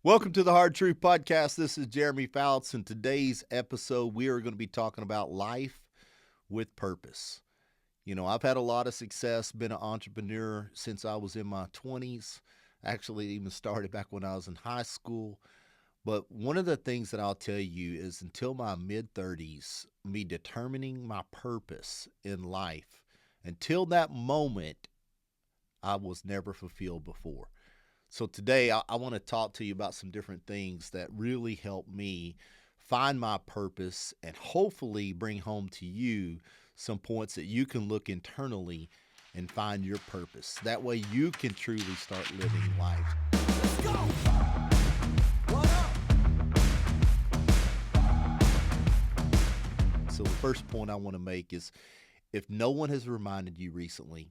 Welcome to the Hard Truth Podcast. This is Jeremy Fouts. In today's episode, we are going to be talking about life with purpose. I've had a lot of success, been an entrepreneur since I was in my 20s. Actually, even started back when I was in high school. But one of the things that I'll tell you is until my mid 30s, me determining my purpose in life, until that moment, I was never fulfilled before. So today I want to talk to you about some different things that really help me find my purpose and hopefully bring home to you some points that you can look internally and find your purpose. That way you can truly start living life. Let's go! What up? So the first point I want to make is if no one has reminded you recently,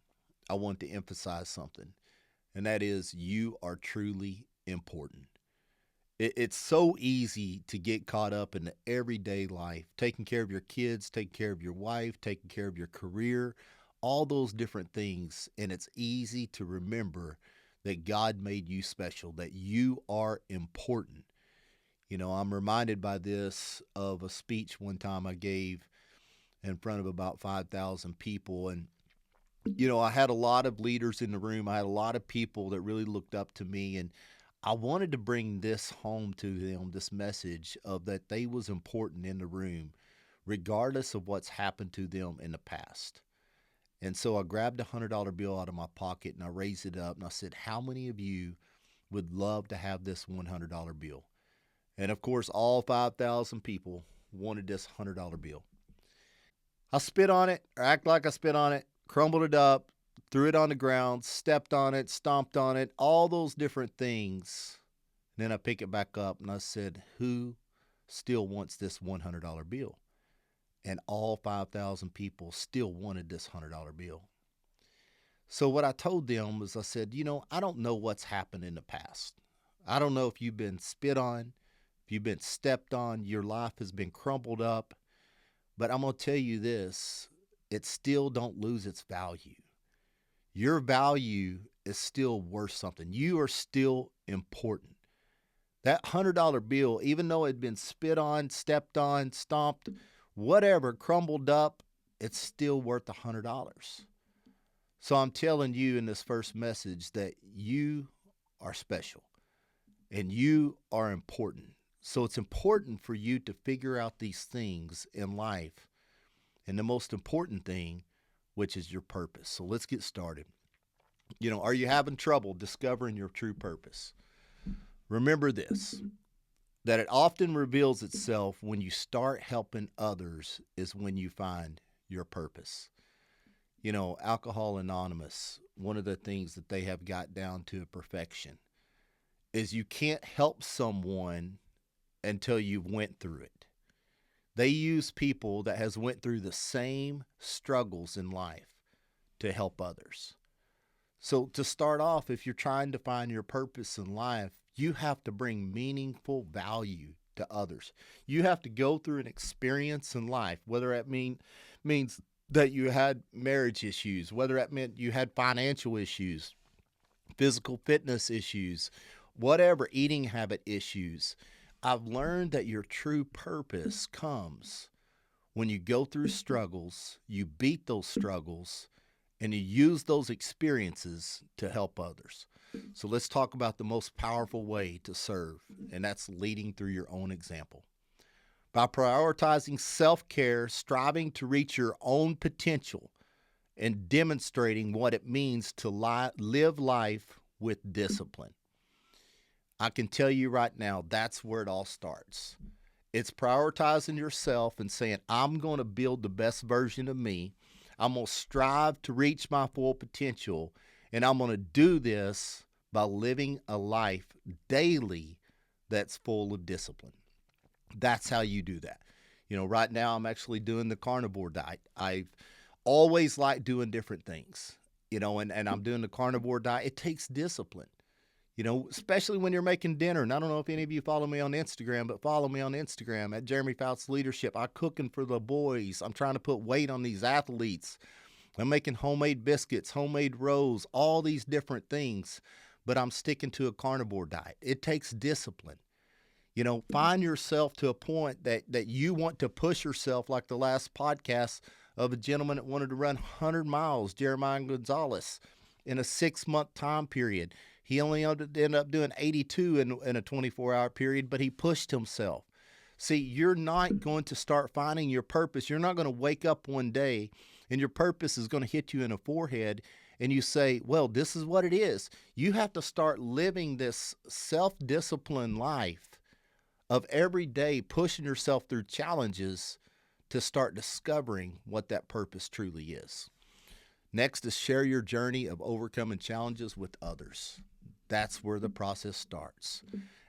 I want to emphasize something. And that is you are truly important. It's so easy to get caught up in the everyday life, taking care of your kids, taking care of your wife, taking care of your career, all those different things. And it's easy to remember that God made you special, that you are important. I'm reminded by this of a speech one time I gave in front of about 5,000 people. And I had a lot of leaders in the room. I had a lot of people that really looked up to me, and I wanted to bring this home to them, this message of that they was important in the room, regardless of what's happened to them in the past. And so I grabbed a $100 bill out of my pocket and I raised it up and I said, how many of you would love to have this $100 bill? And of course, all 5,000 people wanted this $100 bill. I spit on it, or act like I spit on it, crumbled it up, threw it on the ground, stepped on it, stomped on it, all those different things. And then I pick it back up and I said, who still wants this $100 bill? And all 5,000 people still wanted this $100 bill. So what I told them was I said, I don't know what's happened in the past. I don't know if you've been spit on, if you've been stepped on, your life has been crumpled up. But I'm going to tell you this, it still don't lose its value. Your value is still worth something. You are still important. That $100 bill, even though it had been spit on, stepped on, stomped, whatever, crumbled up, it's still worth $100. So I'm telling you in this first message that you are special and you are important. So it's important for you to figure out these things in life. And the most important thing, which is your purpose. So let's get started. Are you having trouble discovering your true purpose? Remember this, that it often reveals itself when you start helping others is when you find your purpose. Alcohol Anonymous, one of the things that they have got down to perfection is you can't help someone until you've went through it. They use people that has went through the same struggles in life to help others. So to start off, if you're trying to find your purpose in life, you have to bring meaningful value to others. You have to go through an experience in life, whether that means that you had marriage issues, whether that meant you had financial issues, physical fitness issues, whatever, eating habit issues. I've learned that your true purpose comes when you go through struggles, you beat those struggles, and you use those experiences to help others. So let's talk about the most powerful way to serve, and that's leading through your own example. By prioritizing self-care, striving to reach your own potential, and demonstrating what it means to live life with discipline. I can tell you right now, that's where it all starts. It's prioritizing yourself and saying, I'm going to build the best version of me. I'm going to strive to reach my full potential. And I'm going to do this by living a life daily that's full of discipline. That's how you do that. Right now I'm actually doing the carnivore diet. I've always liked doing different things, and I'm doing the carnivore diet. It takes discipline. Especially when you're making dinner. And I don't know if any of you follow me on Instagram, but follow me on Instagram at Jeremy Fouts Leadership. I'm cooking for the boys. I'm trying to put weight on these athletes. I'm making homemade biscuits, homemade rolls, all these different things. but I'm sticking to a carnivore diet. It takes discipline. Find yourself to a point that you want to push yourself, like the last podcast of a gentleman that wanted to run 100 miles, Jeremiah Gonzalez, in a 6 month time period. He only ended up doing 82 in a 24-hour period, but he pushed himself. See, you're not going to start finding your purpose. You're not going to wake up one day and your purpose is going to hit you in the forehead and you say, well, this is what it is. You have to start living this self disciplined life of every day pushing yourself through challenges to start discovering what that purpose truly is. Next is share your journey of overcoming challenges with others. That's where the process starts.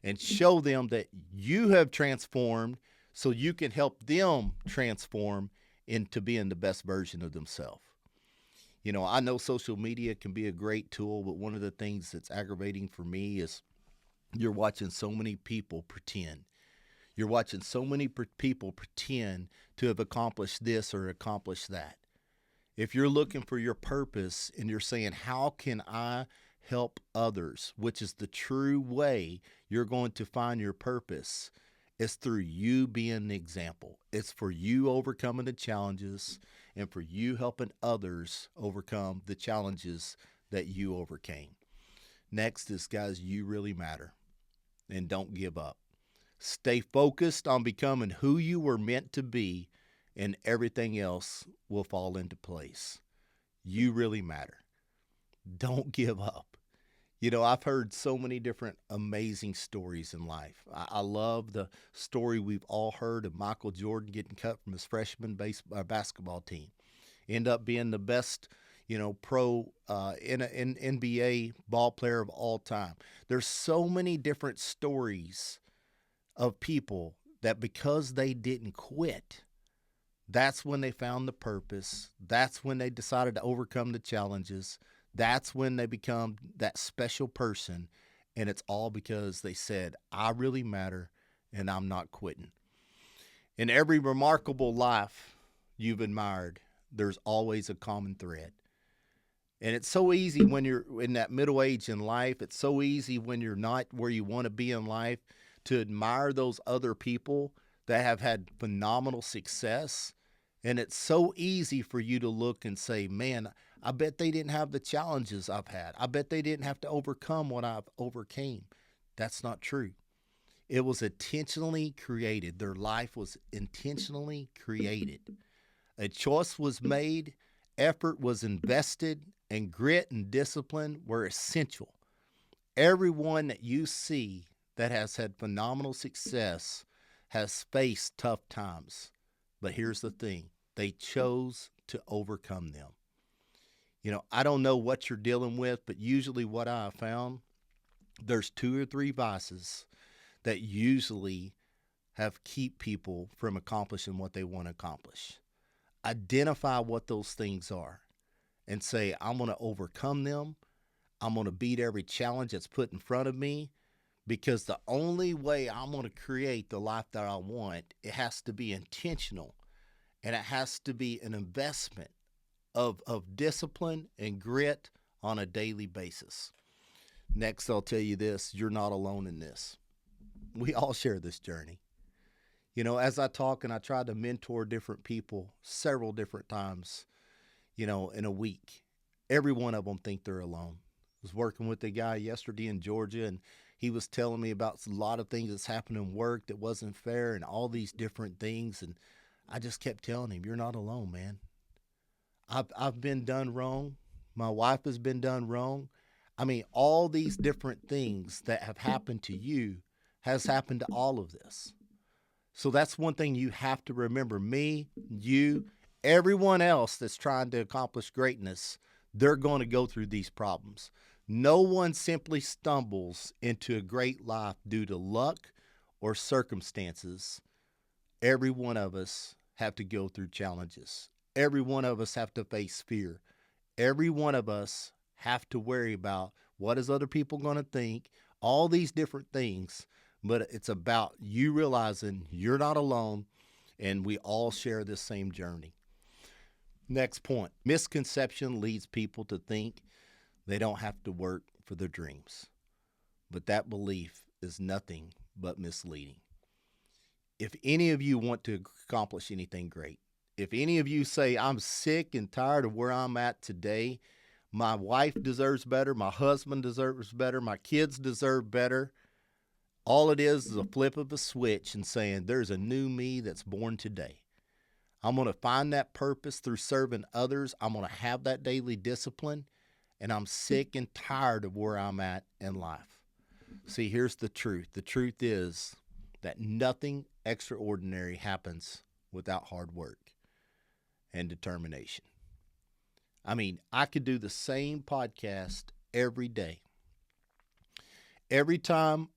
And show them that you have transformed so you can help them transform into being the best version of themselves. I know social media can be a great tool, but one of the things that's aggravating for me is you're watching so many people pretend. You're watching so many people pretend to have accomplished this or accomplished that. If you're looking for your purpose and you're saying, how can I help others, which is the true way you're going to find your purpose, it's through you being the example. It's for you overcoming the challenges and for you helping others overcome the challenges that you overcame. Next is, guys, you really matter, and don't give up. Stay focused on becoming who you were meant to be, and everything else will fall into place. You really matter. Don't give up. I've heard so many different amazing stories in life. I love the story we've all heard of Michael Jordan getting cut from his freshman basketball team, end up being the best, pro in NBA ball player of all time. There's so many different stories of people that because they didn't quit, that's when they found the purpose. That's when they decided to overcome the challenges. That's when they become that special person. And it's all because they said, I really matter and I'm not quitting. In every remarkable life you've admired, there's always a common thread. And it's so easy when you're in that middle age in life. It's so easy when you're not where you want to be in life to admire those other people that have had phenomenal success. And it's so easy for you to look and say, man, I bet they didn't have the challenges I've had. I bet they didn't have to overcome what I've overcame. That's not true. It was intentionally created. Their life was intentionally created. A choice was made, effort was invested, and grit and discipline were essential. Everyone that you see that has had phenomenal success has faced tough times. But here's the thing, they chose to overcome them. I don't know what you're dealing with, but usually what I have found, there's 2 or 3 vices that usually have keep people from accomplishing what they want to accomplish. Identify what those things are and say, I'm going to overcome them. I'm going to beat every challenge that's put in front of me, because the only way I'm going to create the life that I want, it has to be intentional, and it has to be an investment of discipline and grit on a daily basis. Next, I'll tell you this, you're not alone in this. We all share this journey. As I talk and I try to mentor different people several different times, in a week, every one of them think they're alone. I was working with a guy yesterday in Georgia, and he was telling me about a lot of things that's happened in work that wasn't fair and all these different things. And I just kept telling him, you're not alone, man. I've been done wrong. My wife has been done wrong. I mean, all these different things that have happened to you has happened to all of this. So that's one thing you have to remember. Me, you, everyone else that's trying to accomplish greatness, they're going to go through these problems. No one simply stumbles into a great life due to luck or circumstances. Every one of us have to go through challenges. Every one of us have to face fear. Every one of us have to worry about what is other people going to think, all these different things. But it's about you realizing you're not alone and we all share this same journey. Next point, misconception leads people to think they don't have to work for for their dreams. But that belief is nothing but misleading. If any of you want to accomplish anything great, if any of you say, I'm sick and tired of where I'm at today, my wife deserves better, my husband deserves better, my kids deserve better, all it is a flip of a switch and saying, there's a new me that's born today. I'm going to find that purpose through serving others. I'm going to have that daily discipline, and I'm sick and tired of where I'm at in life. See, here's the truth. The truth is that nothing extraordinary happens without hard work and determination. I mean, I could do the same podcast every day. Every time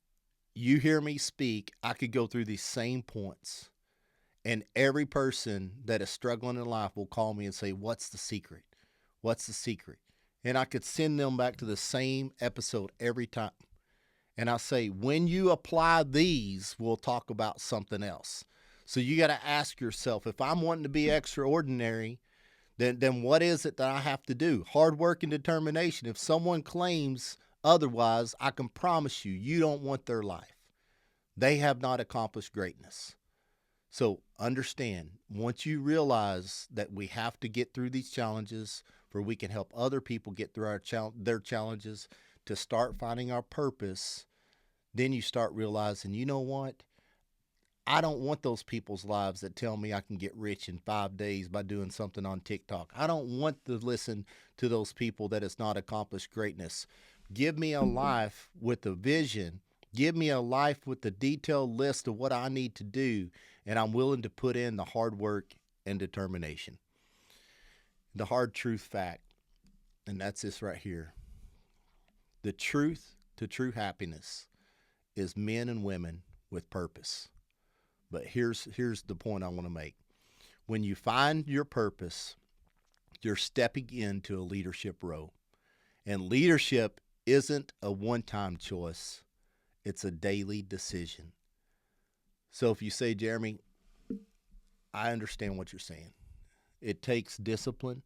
you hear me speak, I could go through these same points. And every person that is struggling in life will call me and say, what's the secret? What's the secret? And I could send them back to the same episode every time. And I say, when you apply these, we'll talk about something else. So you got to ask yourself, if I'm wanting to be extraordinary, then what is it that I have to do? Hard work and determination. If someone claims otherwise, I can promise you, you don't want their life. They have not accomplished greatness. So understand, once you realize that we have to get through these challenges for we can help other people get through their challenges to start finding our purpose, then you start realizing, you know what? I don't want those people's lives that tell me I can get rich in 5 days by doing something on TikTok. I don't want to listen to those people that has not accomplished greatness. Give me a life with a vision. Give me a life with a detailed list of what I need to do, and I'm willing to put in the hard work and determination. The hard truth fact, and that's this right here. The truth to true happiness is men and women with purpose. But here's the point I want to make. When you find your purpose, you're stepping into a leadership role. And leadership isn't a one-time choice. It's a daily decision. So if you say, Jeremy, I understand what you're saying. It takes discipline.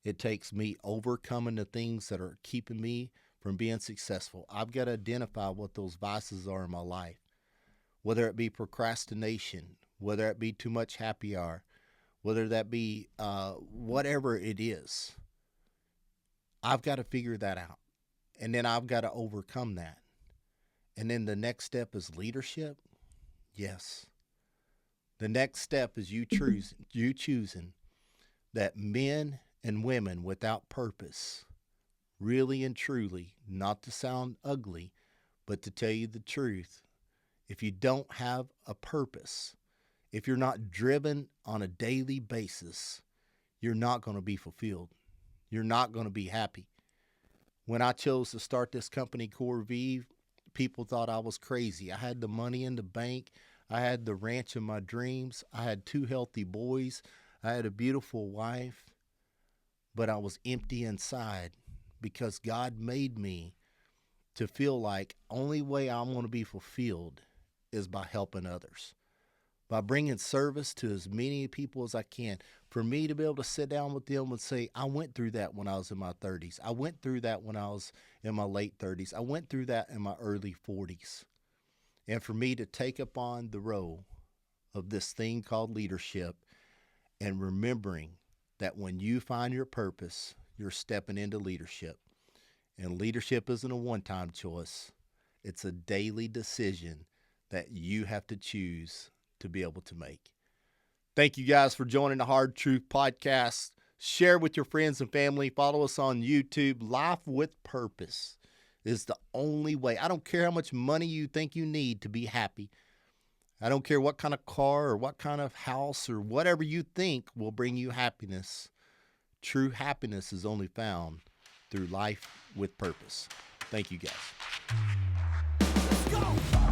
It takes me overcoming the things that are keeping me from being successful. I've got to identify what those vices are in my life. Whether it be procrastination, whether it be too much happy hour, whether that be whatever it is, I've got to figure that out. And then I've got to overcome that. And then the next step is leadership. Yes. The next step is you choosing that men and women without purpose, really and truly, not to sound ugly, but to tell you the truth, if you don't have a purpose, if you're not driven on a daily basis, you're not going to be fulfilled. You're not going to be happy. When I chose to start this company, Core Vive, people thought I was crazy. I had the money in the bank. I had the ranch of my dreams. I had 2 healthy boys. I had a beautiful wife. But I was empty inside because God made me to feel like only way I'm going to be fulfilled is by helping others, by bringing service to as many people as I can. For me to be able to sit down with them and say, I went through that when I was in my 30s. I went through that when I was in my late 30s. I went through that in my early 40s. And for me to take upon the role of this thing called leadership and remembering that when you find your purpose, you're stepping into leadership. And leadership isn't a one-time choice. It's a daily decision that you have to choose to be able to make. Thank you guys for joining the Hard Truth Podcast. Share with your friends and family. Follow us on YouTube. Life with purpose is the only way. I don't care how much money you think you need to be happy. I don't care what kind of car or what kind of house or whatever you think will bring you happiness. True happiness is only found through life with purpose. Thank you guys. Let's go.